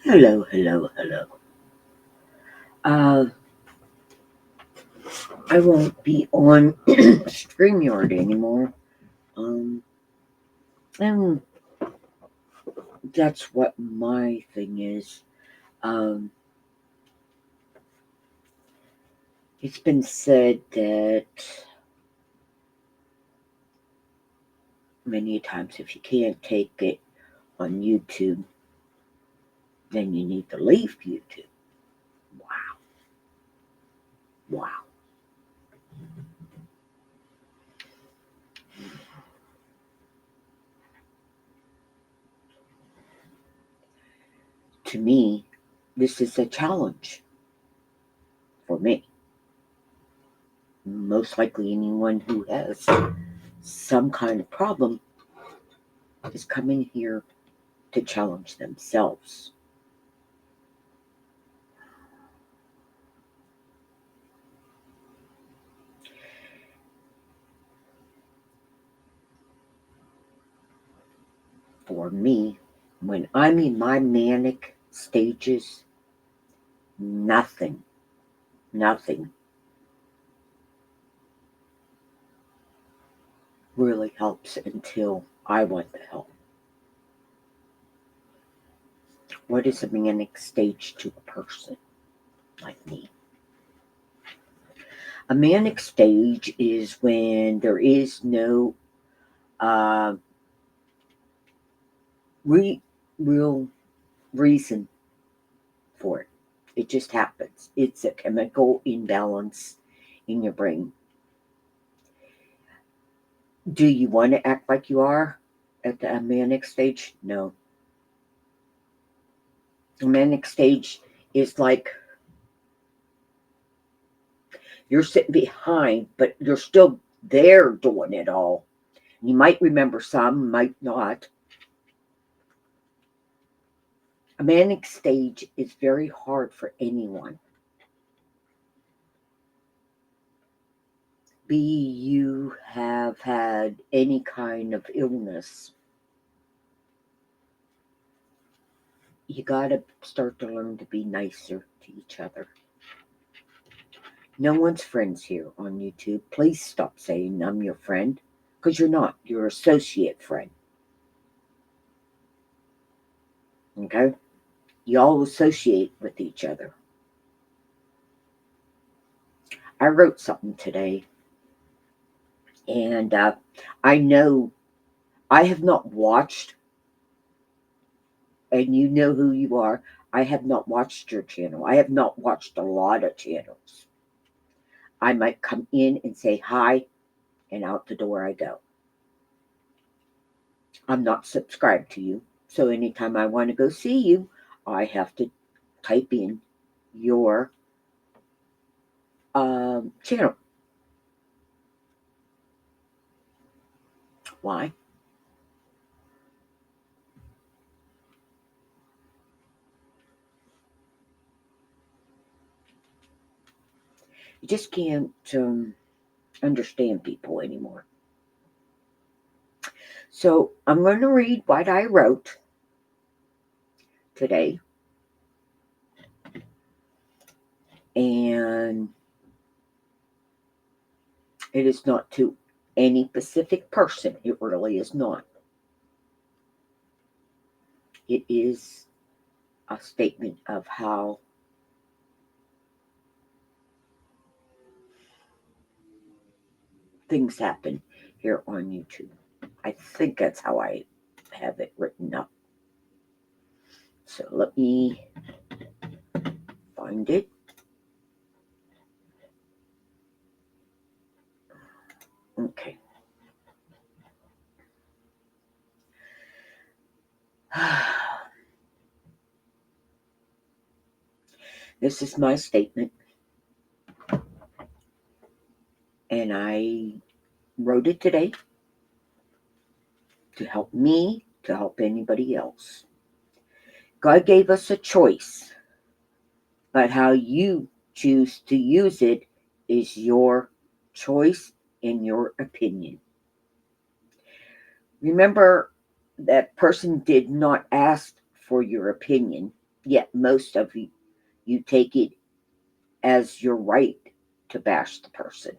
Hello, hello, hello. Uh, I won't be on StreamYard anymore. Um, and that's what my thing is. Um, it's been said that many times if you can't take it on YouTube, then you need to leave YouTube. Wow, wow. To me, this is a challenge for me. Most likely, anyone who has some kind of problem is coming here to challenge themselves. For me, when I'm in my manic stages, nothing, nothing really helps until I want the help. What is a manic stage to a person like me? A manic stage is when there is no uh, re- real reason for it. It just happens. It's a chemical imbalance in your brain. Do you want to act like you are at the manic stage? No. The manic stage is like you're sitting behind, but you're still there doing it all. You might remember some, might not. A manic stage is very hard for anyone. Be you have had any kind of illness, you gotta start to learn to be nicer to each other. No one's friends here on YouTube. Please stop saying I'm your friend, because you're not. You're associate friend. Okay? You all associate with each other. I wrote something today, and I know I have not watched, and you know who you are. I have not watched your channel. I have not watched a lot of channels. I might come in and say hi, and out the door I go. I'm not subscribed to you, so anytime I want to go see you, I have to type in your channel. Why? You just can't understand people anymore. So I'm going to read what I wrote today, and it is not to any specific person. It really is not. It is a statement of how things happen here on YouTube. I think that's how I have it written up. So let me find it. Okay. This is my statement, and I wrote it today to help me, to help anybody else. God gave us a choice, but how you choose to use it is your choice and your opinion. Remember, that person did not ask for your opinion, yet most of you take it as your right to bash the person.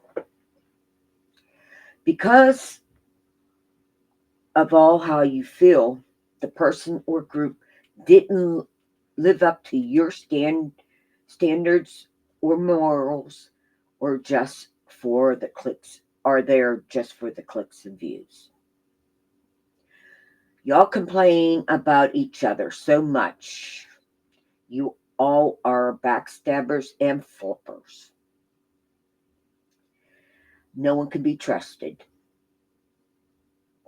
Because of all how you feel, the person or group didn't live up to your standards or morals, or just for the clicks, are there just for the clicks and views. Y'all complain about each other so much. You all are backstabbers and flippers. No one can be trusted.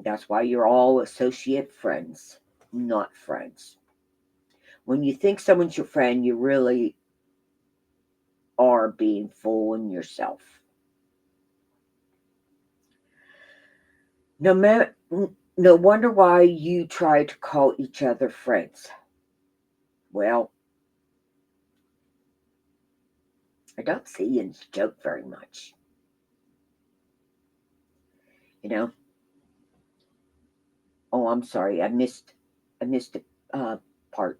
That's why you're all associate friends, not friends. When you think someone's your friend, you really are being fooling yourself. No, no wonder why you try to call each other friends. Well, I don't see you joke very much. You know. Oh, I'm sorry. I missed a part.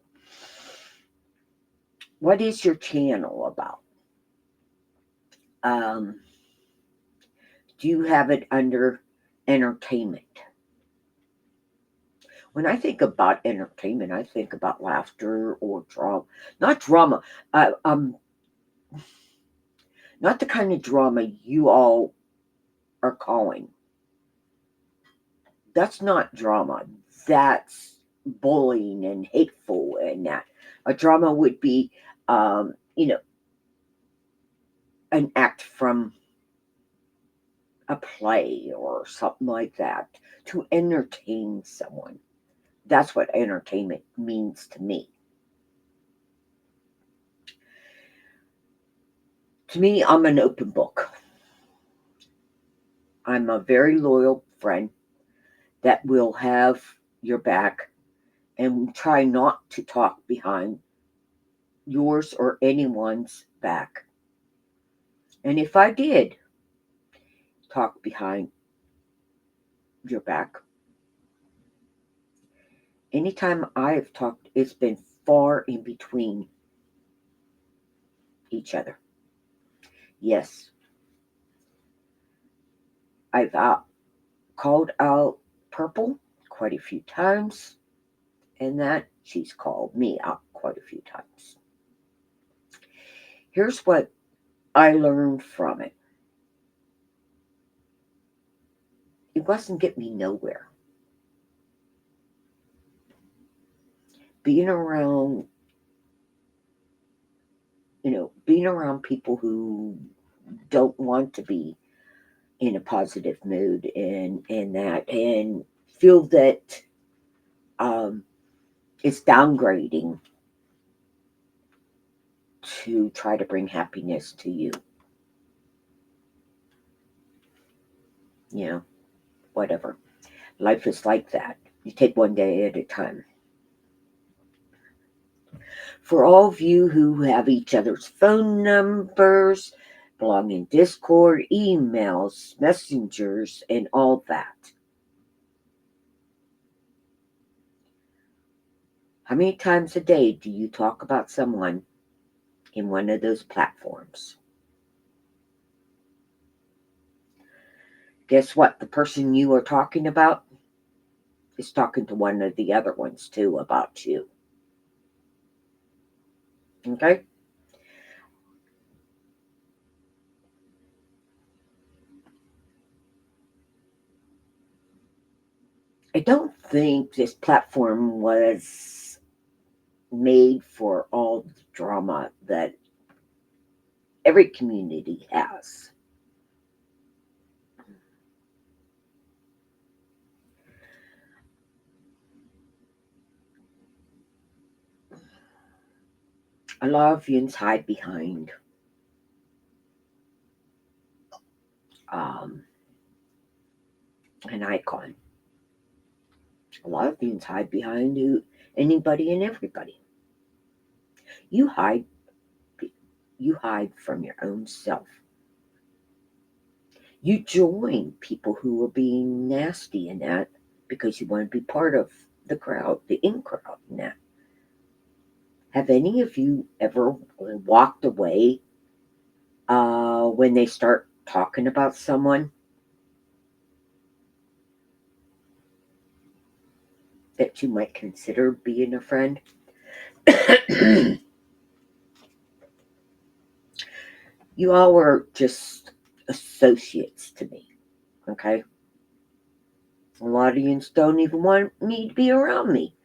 What is your channel about? Um, do you have it under entertainment? When I think about entertainment, I think about laughter or drama. Not drama. Uh, um, Not the kind of drama you all are calling. That's not drama. That's bullying and hateful, and that a drama would be, you know, an act from a play or something like that to entertain someone. That's what entertainment means to me. To me, I'm an open book. I'm a very loyal friend that will have your back and try not to talk behind yours or anyone's back. And if I did talk behind your back, anytime I've talked, it's been far in between each other. Yes, I've called out Purple quite a few times, and that she's called me out quite a few times. Here's what I learned from it. It wasn't getting me nowhere. Being around, being around people who don't want to be in a positive mood and feel that um, it's downgrading to try to bring happiness to you. You know, whatever. Life is like that. You take one day at a time. For all of you who have each other's phone numbers, belong in Discord, emails, messengers, and all that. How many times a day do you talk about someone in one of those platforms? Guess what? The person you are talking about is talking to one of the other ones too about you. Okay? I don't think this platform was made for all the drama that every community has. A lot of yins hide behind um, an icon. A lot of yins hide behind anybody and everybody. You hide. You hide from your own self. You join people who are being nasty and that because you want to be part of the crowd, the in crowd. Now, have any of you ever walked away when they start talking about someone that you might consider being a friend? You all are just associates to me, okay? A lot of you don't even want me to be around me.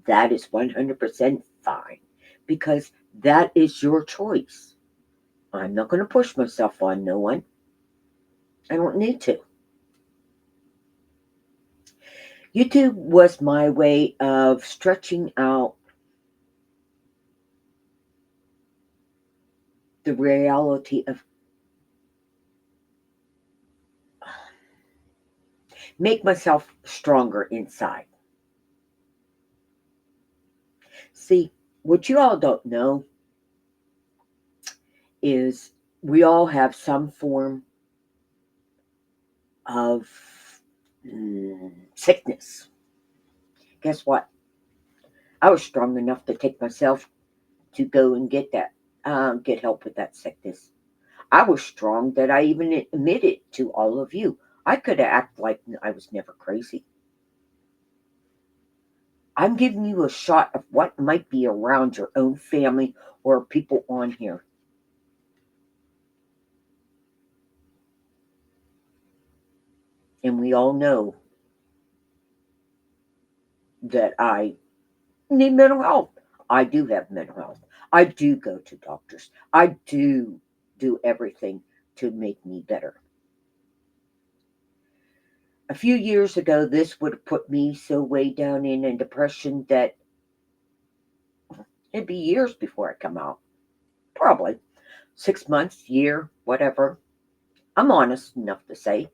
That is 100% fine because that is your choice. I'm not going to push myself on no one. I don't need to. YouTube was my way of stretching out the reality of make myself stronger inside. See, what you all don't know is we all have some form of sickness. Guess what? I was strong enough to take myself to go and get help with that sickness. I was strong that I even admitted to all of you. I could act like I was never crazy. I'm giving you a shot of what might be around your own family or people on here. And we all know that I need mental health. I do have mental health. I do go to doctors. I do everything to make me better. A few years ago, this would have put me so way down in a depression that it'd be years before I come out. Probably 6 months, year, whatever. I'm honest enough to say.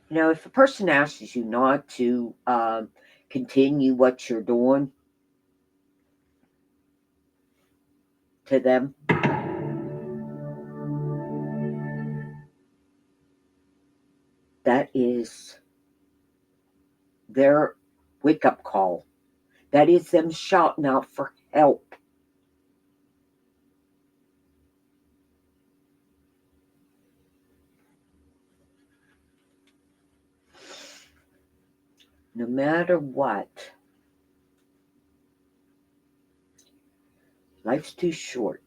If a person asks you not to continue what you're doing to them, that is their wake up call. That is them shouting out for help. No matter what, life's too short.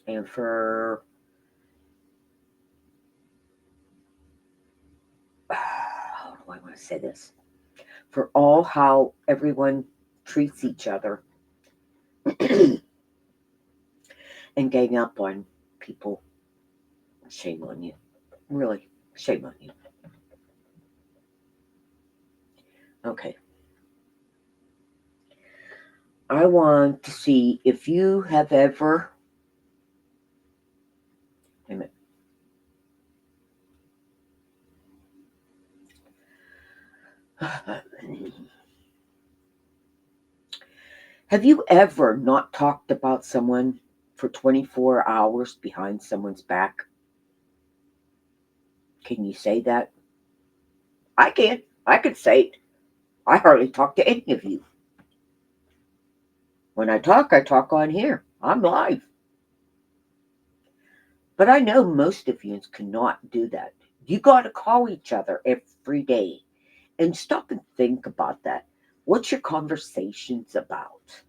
And for, how do I want to say this? For all how everyone treats each other and gang up on people, shame on you. Really, shame on you. Okay. I want to see if you have ever. Wait a minute. Have you ever not talked about someone for 24 hours behind someone's back? Can you say that? I can. I could say it. I hardly talk to any of you. When I talk on here. I'm live. But I know most of you cannot do that. You got to call each other every day and stop and think about that. What's your conversations about?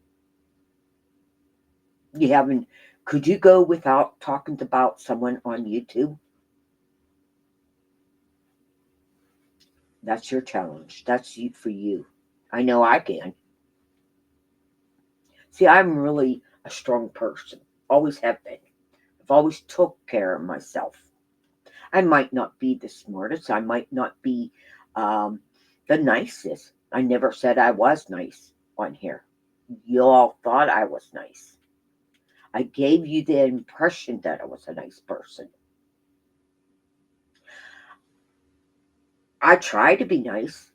You haven't, could you go without talking about someone on YouTube? That's your challenge. That's you for you. I know I can. See, I'm really a strong person. Always have been. I've always took care of myself. I might not be the smartest. I might not be um, the nicest. I never said I was nice on here. You all thought I was nice. I gave you the impression that I was a nice person. I try to be nice.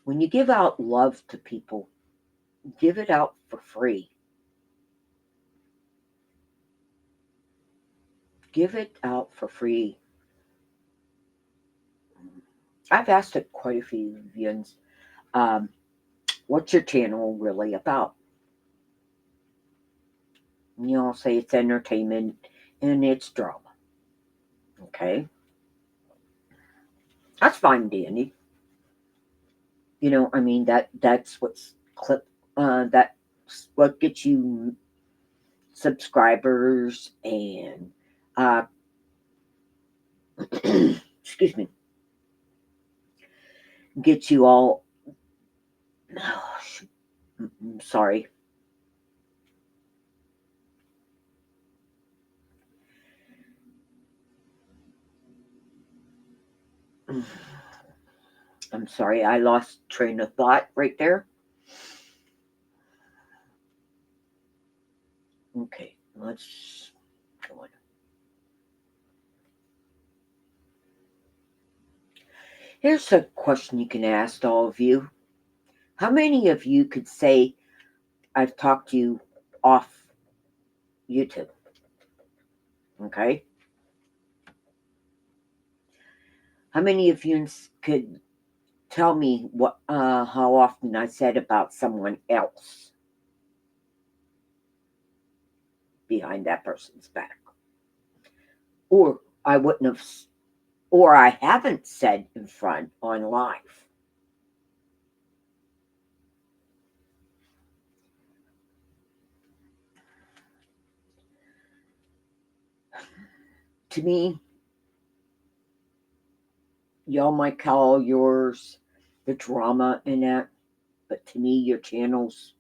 When you give out love to people, Give it out for free. Give it out for free. I've asked it quite a few viewers, um, what's your channel really about? And you'll say it's entertainment and it's drama. Okay, that's fine, Danny. I mean that's what's clip. That's what gets you subscribers and uh, excuse me, gets you all. Oh, I'm sorry. I'm sorry. I lost train of thought right there. Okay, let's go on. Here's a question you can ask all of you. How many of you could say I've talked to you off YouTube? Okay. How many of you could tell me what how often I said about someone else behind that person's back? Or I wouldn't have or I haven't said in front on live. To me, y'all might call yours the drama in that, but to me, your channels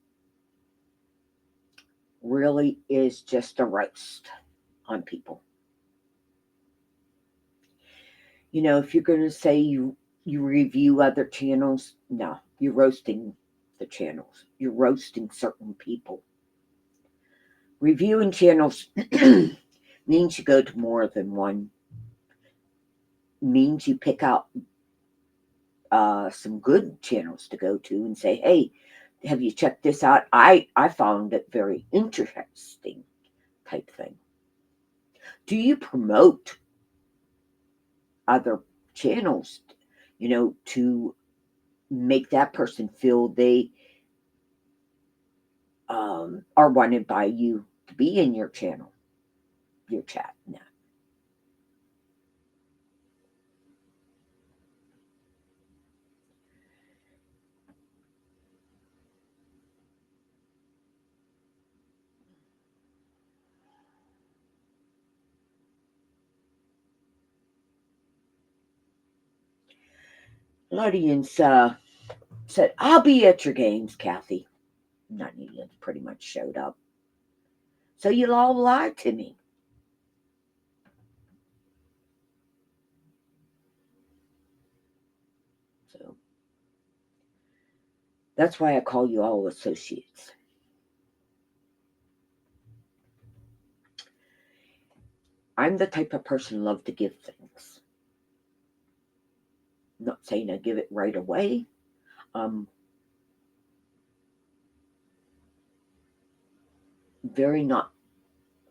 really is just a roast on people. If you're going to say you review other channels, no, you're roasting the channels. You're roasting certain people. Reviewing channels means you go to more than one. Means you pick out some good channels to go to and say, hey, have you checked this out? I found it very interesting type thing. Do you promote other channels, to make that person feel they are wanted by you to be in your channel, your chat? No. Audience said, I'll be at your games, Kathy. None of you pretty much showed up. So you'll all lie to me. So that's why I call you all associates. I'm the type of person love to give things. I'm not saying I give it right away. I'm very not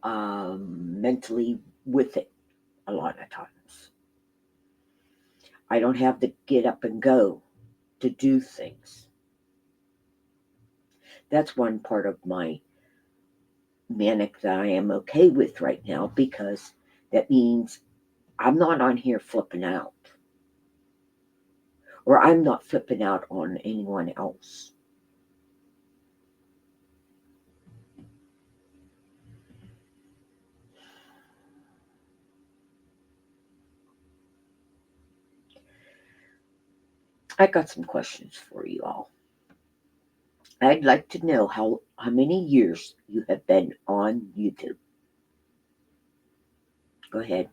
mentally with it a lot of times. I don't have the get up and go to do things. That's one part of my manic that I am okay with right now, because that means I'm not on here flipping out, or I'm not flipping out on anyone else. I got some questions for you all. I'd like to know how many years you have been on YouTube. Go ahead.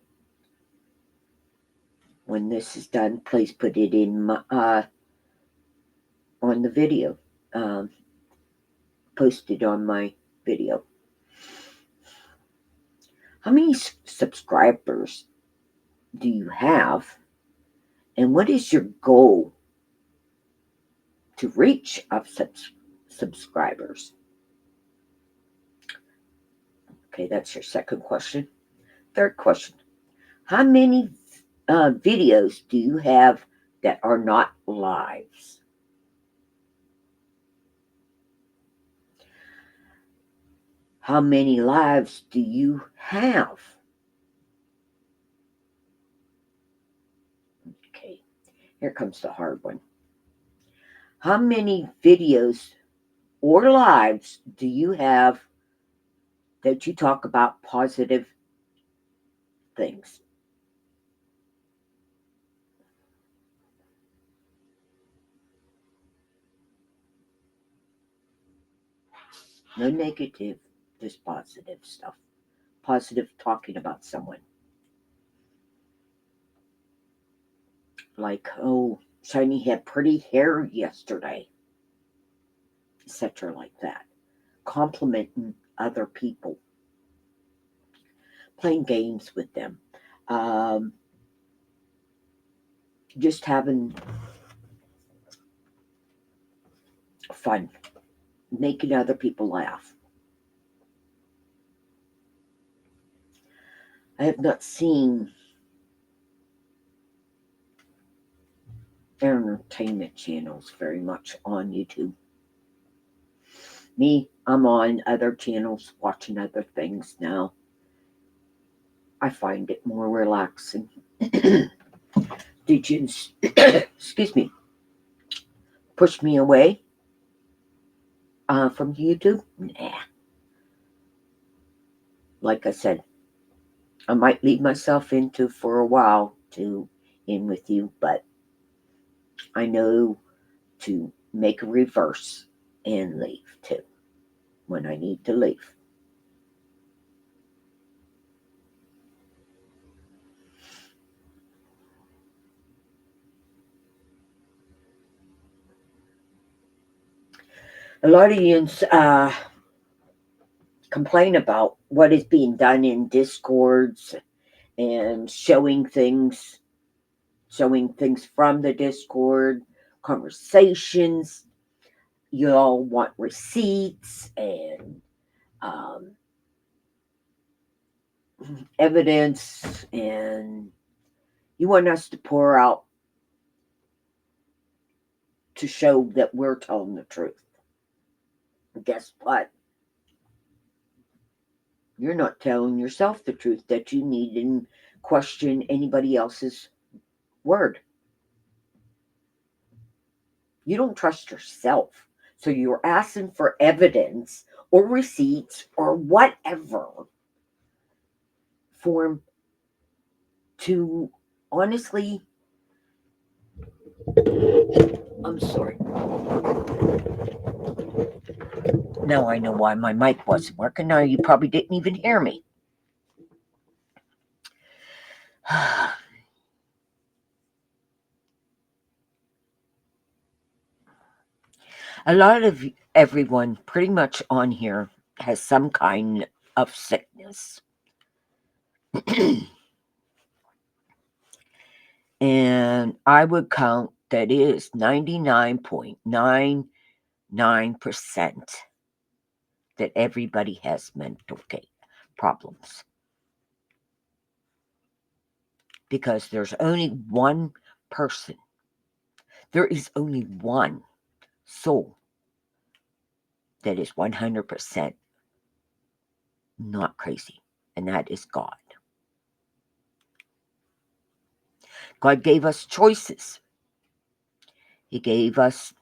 When this is done, please put it in my, on the video, um, posted on my video. How many subscribers do you have, and what is your goal to reach of subscribers? Okay, that's your second question. Third question. How many videos do you have that are not lives? How many lives do you have? Okay, here comes the hard one. How many videos or lives do you have that you talk about positive things? No negative, just positive stuff. Positive talking about someone. Like, oh, Shiny had pretty hair yesterday, etc. like that. Complimenting other people. Playing games with them. Um, just having fun. Making other people laugh. I have not seen entertainment channels very much on YouTube. Me, I'm on other channels watching other things now. I find it more relaxing. Did you, excuse me, push me away from YouTube? Nah. Like I said, I might leave myself into for a while to in with you, but I know to make a reverse and leave too when I need to leave. A lot of you complain about what is being done in discords and showing things from the discord conversations. You all want receipts and um, evidence, and you want us to pour out to show that we're telling the truth. Guess what? You're not telling yourself the truth, that you need to question anybody else's word. You don't trust yourself. So you're asking for evidence or receipts or whatever form to honestly, I'm sorry. Now I know why my mic wasn't working. Now you probably didn't even hear me. A lot of everyone pretty much on here has some kind of sickness. And I would count that is 99.99% that everybody has mental problems. Because there's only one person, there is only one soul that is 100% not crazy, and that is God. God gave us choices. He gave us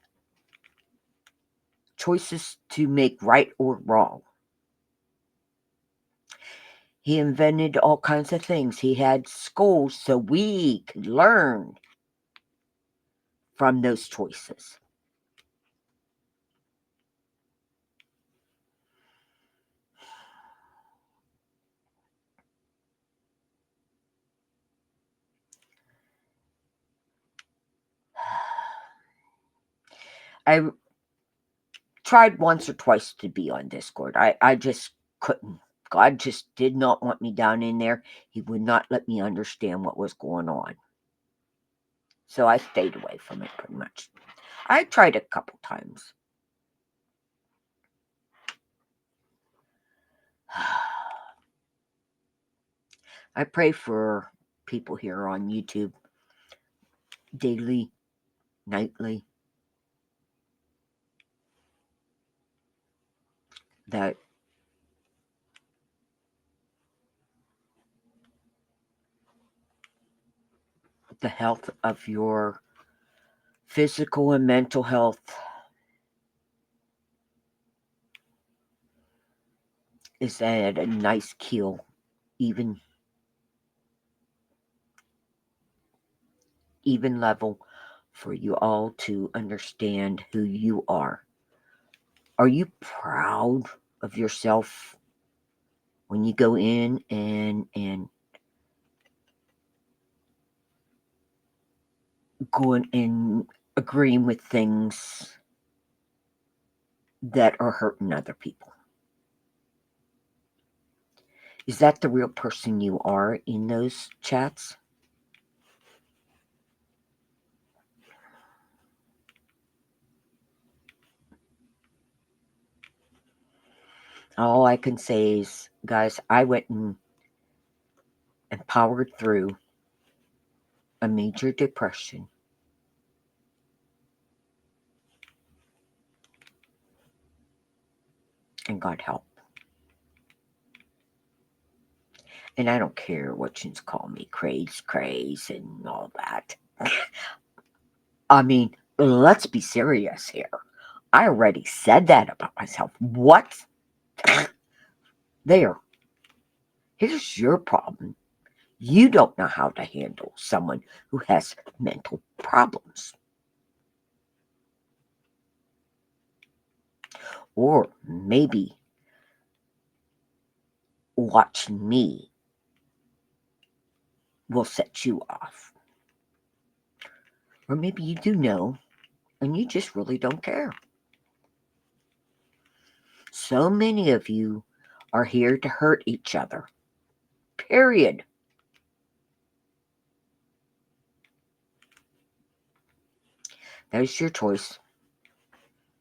choices to make right or wrong. He invented all kinds of things. He had schools so we could learn from those choices. I tried once or twice to be on Discord. I just couldn't. God just did not want me down in there. He would not let me understand what was going on. So I stayed away from it pretty much. I tried a couple times. I pray for people here on YouTube daily, nightly, that the health of your physical and mental health is at a nice keel, even level for you all to understand who you are. Are you proud of yourself when you go in and going and agreeing with things that are hurting other people? Is that the real person you are in those chats? All I can say is, guys, I went and powered through a major depression and got help. And I don't care what you call me, craze, and all that. I mean, let's be serious here. I already said that about myself. What? There. Here's your problem. You don't know how to handle someone who has mental problems. Or maybe watching me will set you off. Or maybe you do know and you just really don't care. So many of you are here to hurt each other. Period. That is your choice.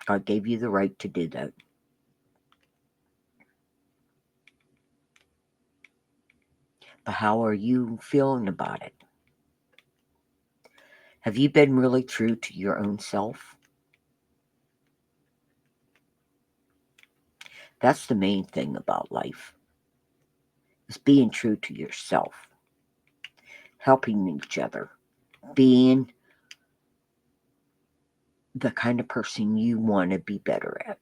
God gave you the right to do that. But how are you feeling about it? Have you been really true to your own self? That's the main thing about life, is being true to yourself, helping each other, being the kind of person you want to be better at.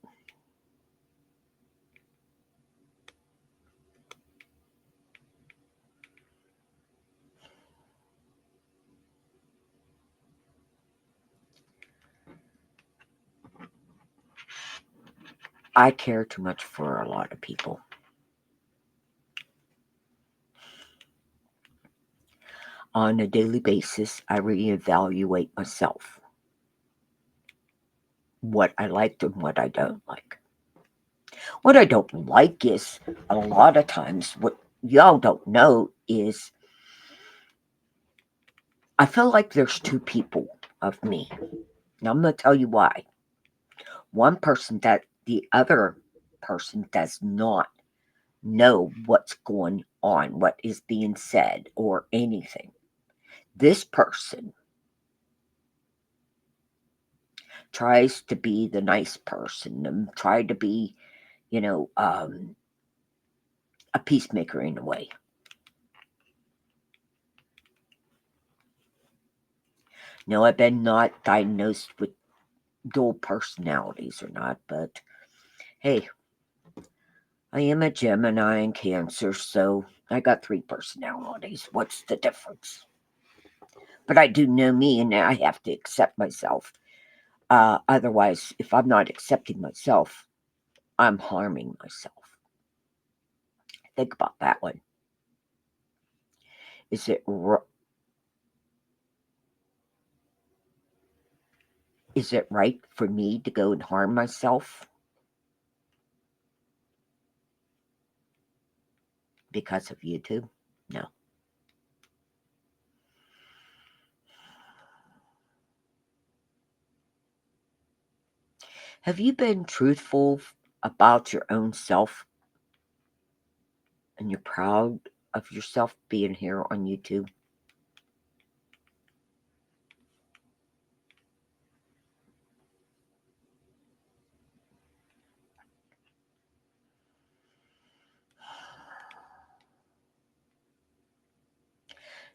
I care too much for a lot of people. On a daily basis, I reevaluate myself, what I liked and what I don't like. What I don't like is a lot of times what y'all don't know is I feel like there's two people of me. Now I'm going to tell you why. One person that the other person does not know what's going on, what is being said, or anything. This person tries to be the nice person and try to be, you know, a peacemaker in a way. No, I've been not diagnosed with dual personalities or not, but hey, I am a Gemini in Cancer, so I got three personalities. What's the difference? But I do know me, and I have to accept myself. Otherwise, if I'm not accepting myself, I'm harming myself. Think about that one. Is it is it right for me to go and harm myself because of YouTube? No. Have you been truthful about your own self and you're proud of yourself being here on YouTube?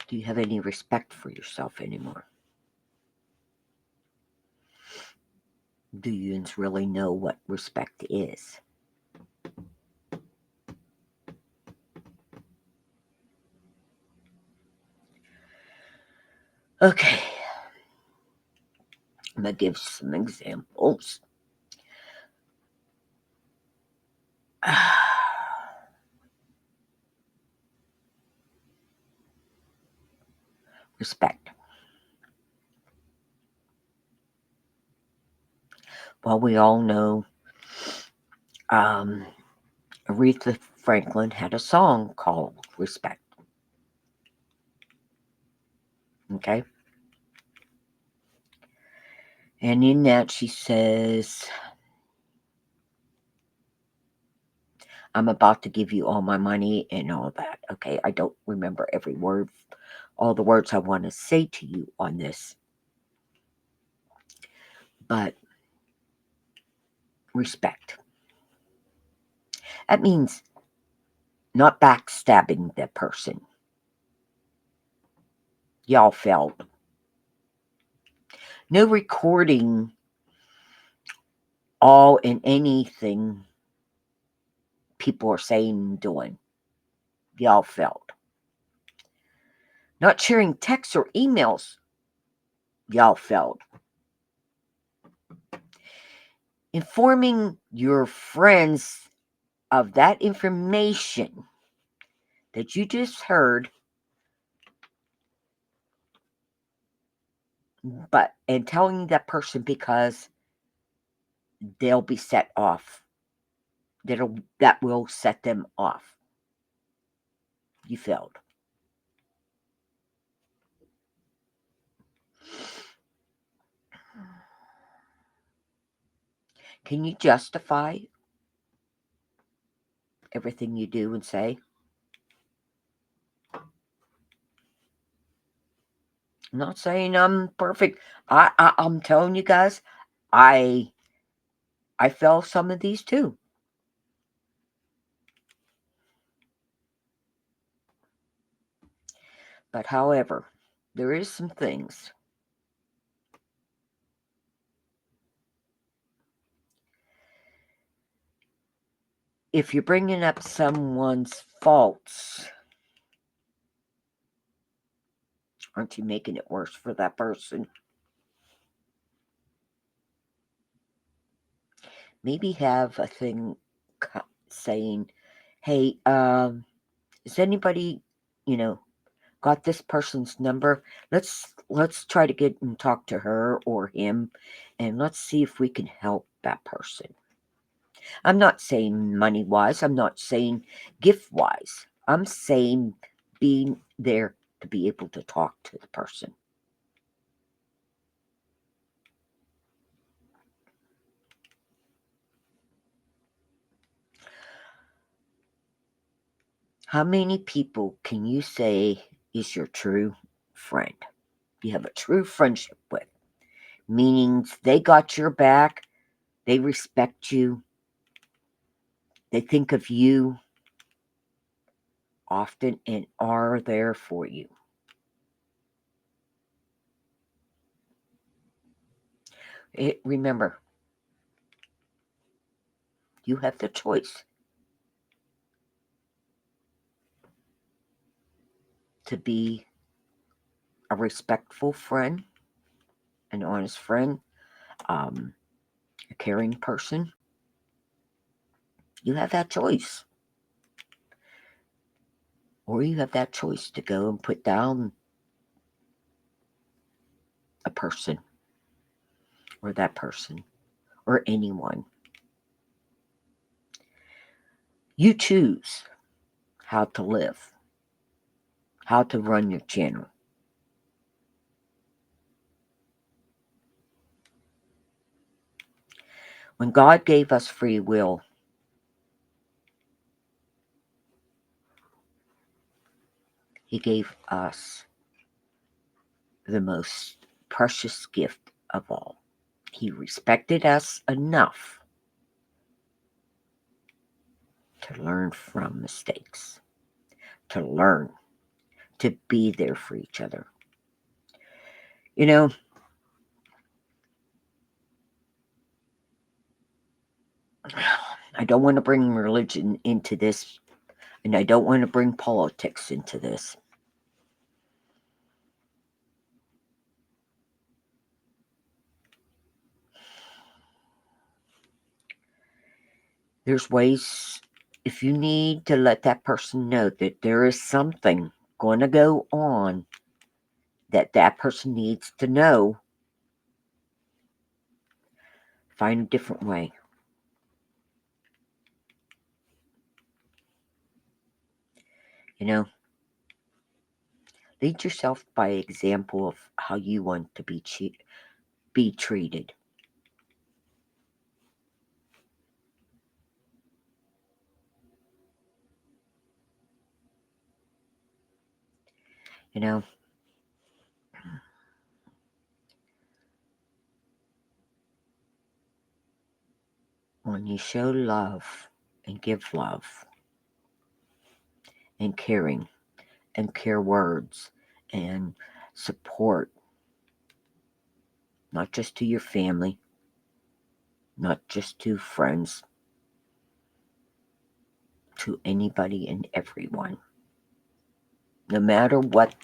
Do you have any respect for yourself anymore? Do you really know what respect is? Okay, I'm going to give some examples. Respect. Well, we all know Aretha Franklin had a song called Respect. Okay? And in that she says, I'm about to give you all my money and all that. Okay, I don't remember every word, all the words I want to say to you on this. But respect. That means not backstabbing that person. Y'all failed. No recording all and anything people are saying and doing. Y'all failed. Not sharing texts or emails. Y'all failed. Informing your friends of that information that you just heard, and telling that person because they'll be set off. That will set them off. You failed. Can you justify everything you do and say? I'm not saying I'm perfect. I'm telling you guys, I fell some of these too. But however, there is some things. If you're bringing up someone's faults, aren't you making it worse for that person? Maybe have a thing saying, hey, is anybody, got this person's number? Let's try to get and talk to her or him, and let's see if we can help that person. I'm not saying money wise, I'm not saying gift wise. I'm saying being there to be able to talk to the person. How many people can you say is your true friend? You have a true friendship with, meaning they got your back, they respect you, they think of you often and are there for you. Remember, you have the choice to be a respectful friend, an honest friend, a caring person. You have that choice. Or you have that choice to go and put down a person or that person or anyone. You choose how to live, how to run your channel. When God gave us free will, He gave us the most precious gift of all. He respected us enough to learn from mistakes, to learn, to be there for each other. You know, I don't want to bring religion into this, and I don't want to bring politics into this. There's ways, if you need to let that person know that there is something going to go on that that person needs to know, find a different way. You know, lead yourself by example of how you want to be treated. You know, when you show love and give love and caring and care words and support, not just to your family, not just to friends, to anybody and everyone, no matter what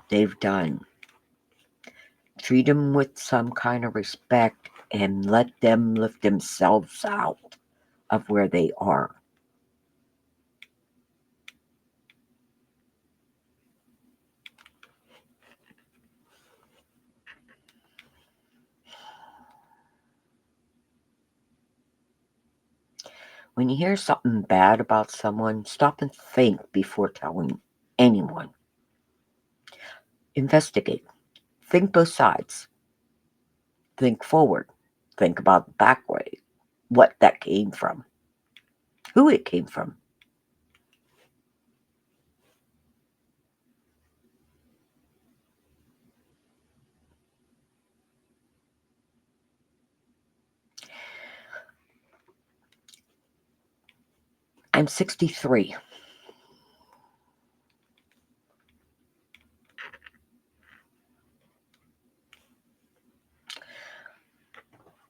they've done. Treat them with some kind of respect and let them lift themselves out of where they are. When you hear something bad about someone, stop and think before telling anyone. Investigate. Think both sides. Think forward. Think about the back way. What that came from. Who it came from. I'm 63.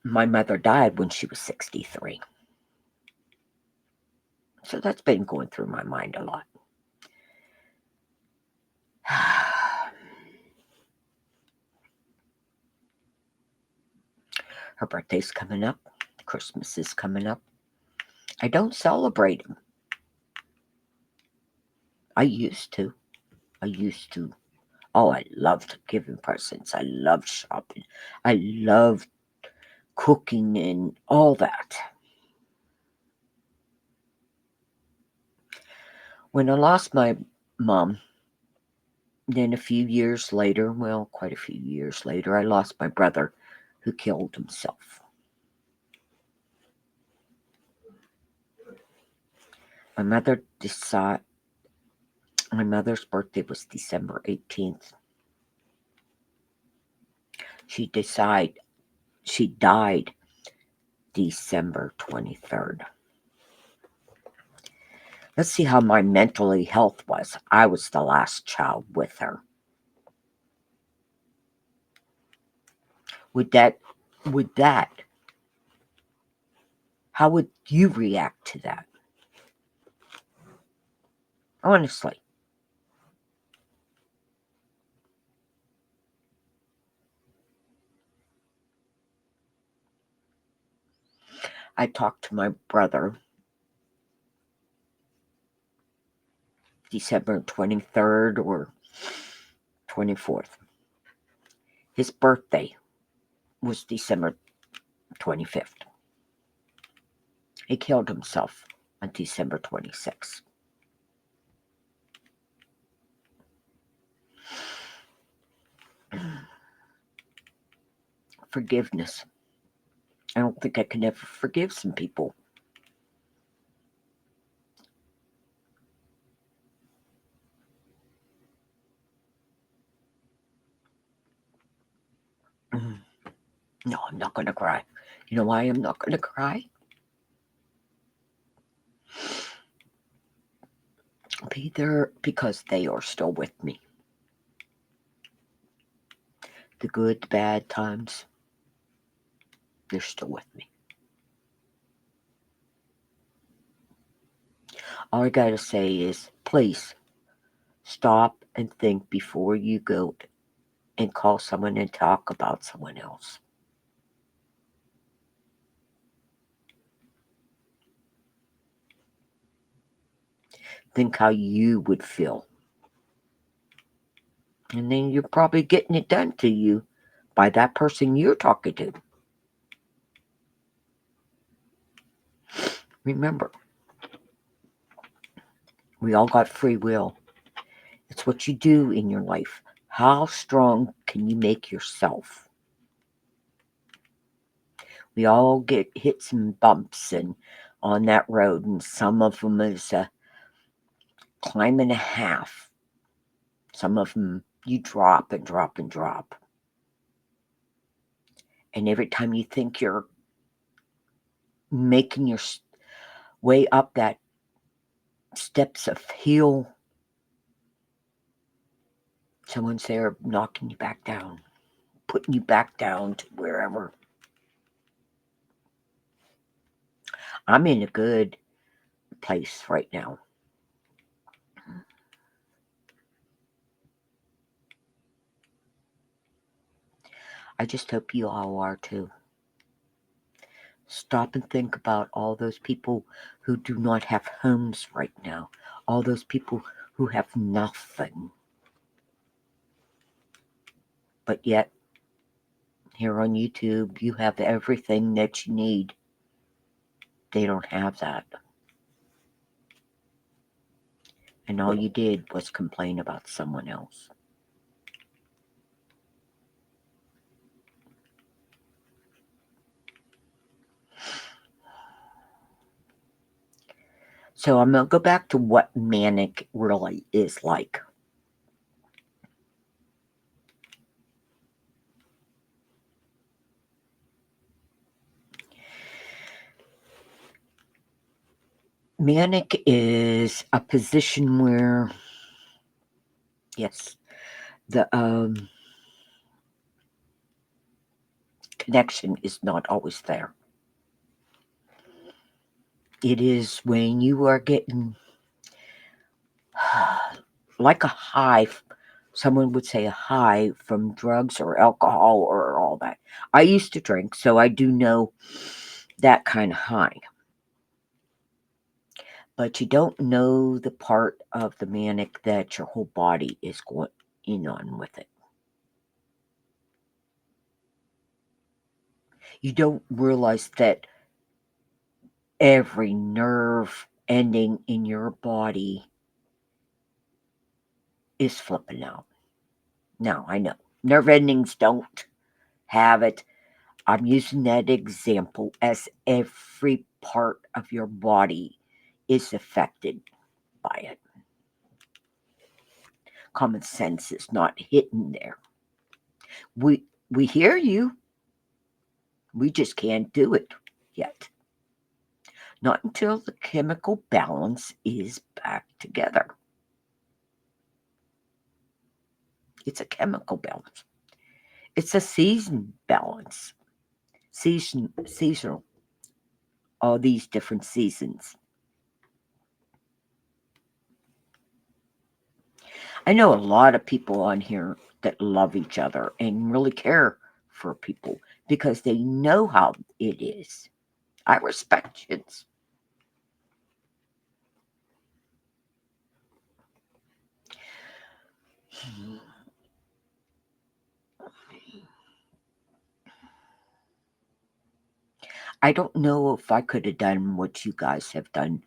My mother died when she was 63. So that's been going through my mind a lot. Her birthday's coming up. Christmas is coming up. I don't celebrate them. I used to. I used to. Oh, I loved giving presents. I loved shopping. I loved cooking and all that. When I lost my mom, then a few years later, well, quite a few years later, I lost my brother who killed himself. My mother decided, my mother's birthday was December 18th. She died December 23rd. Let's see how my mentally health was. I was the last child with her. Would that, would that, how would you react to that? Honestly. I talked to my brother December 23rd or 24th. His birthday was December 25th. He killed himself on December 26th. Forgiveness. I don't think I can ever forgive some people. No, I'm not going to cry. You know why I'm not going to cry? Because they are still with me. The good, the bad times, they're still with me. All I got to say is, please stop and think before you go and call someone and talk about someone else. Think how you would feel. And then you're probably getting it done to you by that person you're talking to. Remember, we all got free will. It's what you do in your life. How strong can you make yourself? We all get hits and bumps and on that road, and some of them is a climb and a half. Some of them you drop and drop and drop. And every time you think you're making your way up that steps of hill, someone's there knocking you back down, putting you back down to wherever. I'm in a good place right now. I just hope you all are too. Stop and think about all those people who do not have homes right now, all those people who have nothing. But yet, here on YouTube, you have everything that you need. They don't have that. And all you did was complain about someone else. So I'm going to go back to what manic really is like. Manic is a position where, yes, the connection is not always there. It is when you are getting like a high, someone would say a high from drugs or alcohol or all that. I used to drink, so I do know that kind of high. But you don't know the part of the manic that your whole body is going in on with it. You don't realize that every nerve ending in your body is flipping out. Now, I know nerve endings don't have it. I'm using that example as every part of your body is affected by it. Common sense is not hitting there. We hear you. We just can't do it yet. Not until the chemical balance is back together. It's a chemical balance. It's a season balance. Seasonal. All these different seasons. I know a lot of people on here that love each other and really care for people because they know how it is. I respect it. I don't know if I could have done what you guys have done,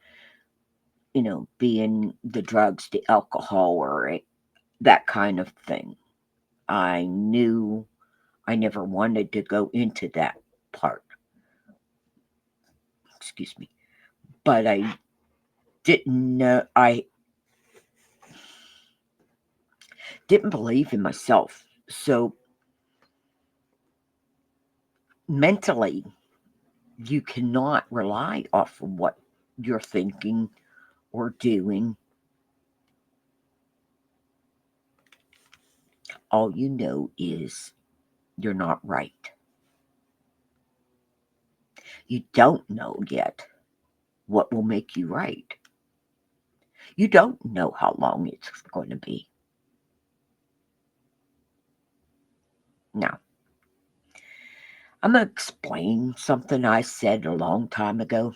being the drugs, the alcohol, or that kind of thing. I knew I never wanted to go into that part. Excuse me. But I didn't know, I didn't believe in myself. So mentally, you cannot rely off of what you're thinking or doing. All you know is you're not right. You don't know yet what will make you right. You don't know how long it's going to be. Now, I'm going to explain something I said a long time ago.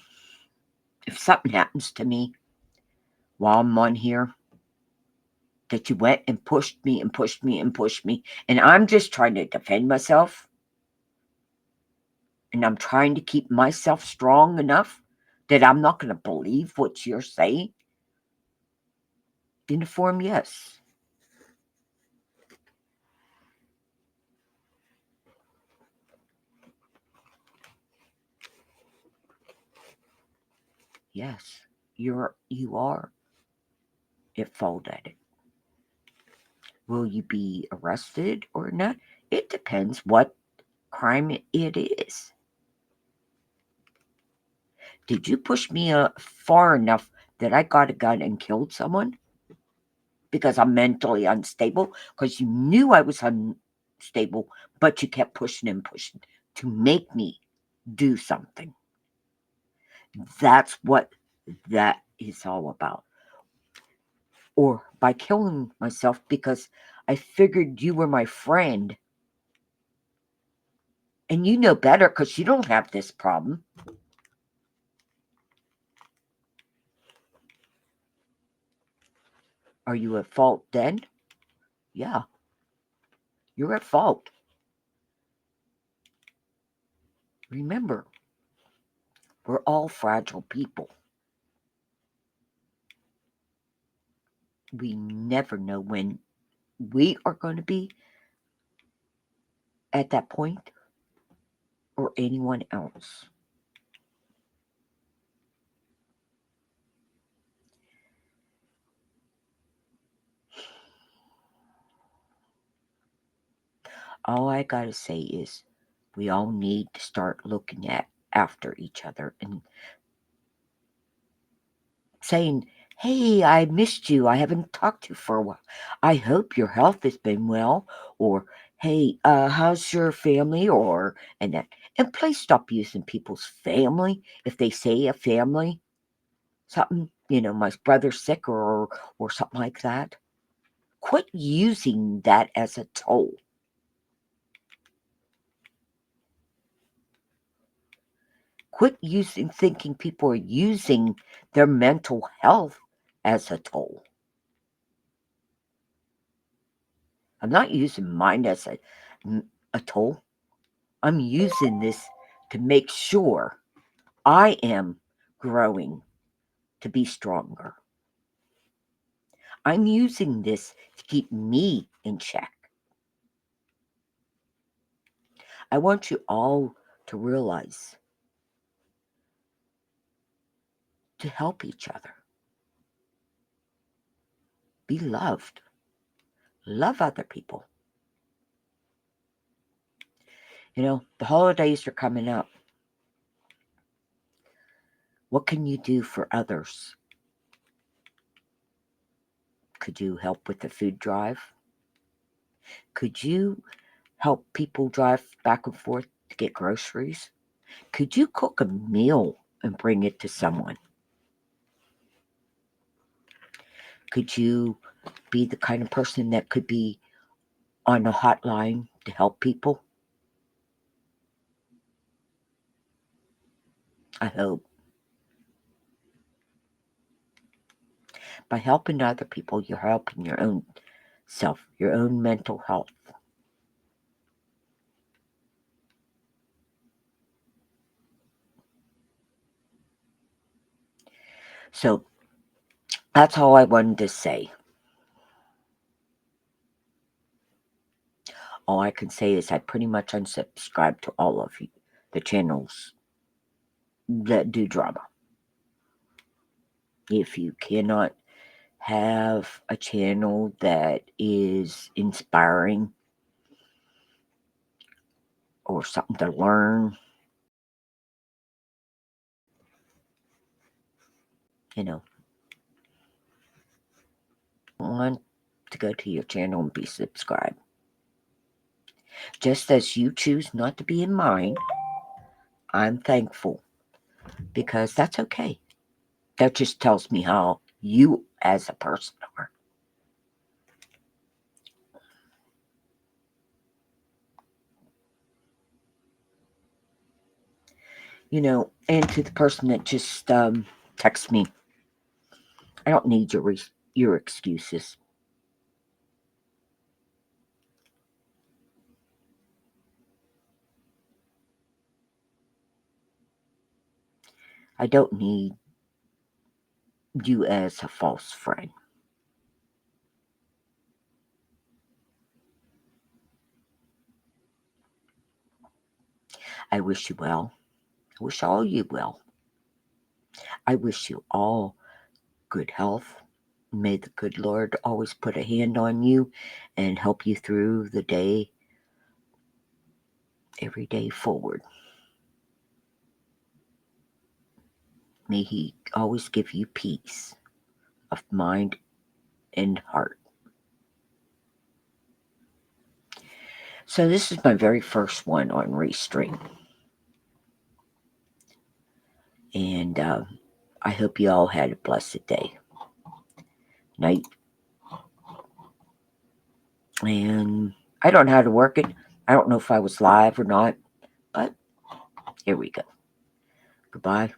If something happens to me while I'm on here, that you went and pushed me and pushed me and pushed me, and I'm just trying to defend myself, and I'm trying to keep myself strong enough that I'm not going to believe what you're saying, in the form, yes. Yes, you are at fault at it. Will you be arrested or not? It depends what crime it is. Did you push me far enough that I got a gun and killed someone because I'm mentally unstable? Because you knew I was unstable, but you kept pushing and pushing to make me do something. That's what that is all about. Or by killing myself because I figured you were my friend. And you know better because you don't have this problem. Are you at fault then? Yeah, you're at fault. Remember, we're all fragile people. We never know when we are going to be at that point or anyone else. All I got to say is we all need to start looking at after each other and saying, "Hey, I missed you. I haven't talked to you for a while. I hope your health has been well." Or, "Hey, how's your family?" Or, and that. And please stop using people's family if they say a family, something, my brother's sick or something like that. Quit using that as a tool. Quit thinking people are using their mental health as a tool. I'm not using mine as a tool. I'm using this to make sure I am growing to be stronger. I'm using this to keep me in check. I want you all to realize to help each other. Be loved. Love other people. The holidays are coming up. What can you do for others? Could you help with the food drive? Could you help people drive back and forth to get groceries? Could you cook a meal and bring it to someone? Could you be the kind of person that could be on a hotline to help people? I hope. By helping other people, you're helping your own self, your own mental health. So that's all I wanted to say. All I can say is I pretty much unsubscribe to all of you, the channels that do drama. If you cannot have a channel that is inspiring or something to learn, you know, want to go to your channel and be subscribed. Just as you choose not to be in mine, I'm thankful because that's okay. That just tells me how you as a person are. And to the person that just texts me, I don't need your excuses. I don't need you as a false friend. I wish you well. I wish all you well. I wish you all good health. May the good Lord always put a hand on you and help you through the day, every day forward. May He always give you peace of mind and heart. So, this is my very first one on Restream. And I hope you all had a blessed day. Night. And I don't know how to work it. I don't know if I was live or not, but here we go. Goodbye.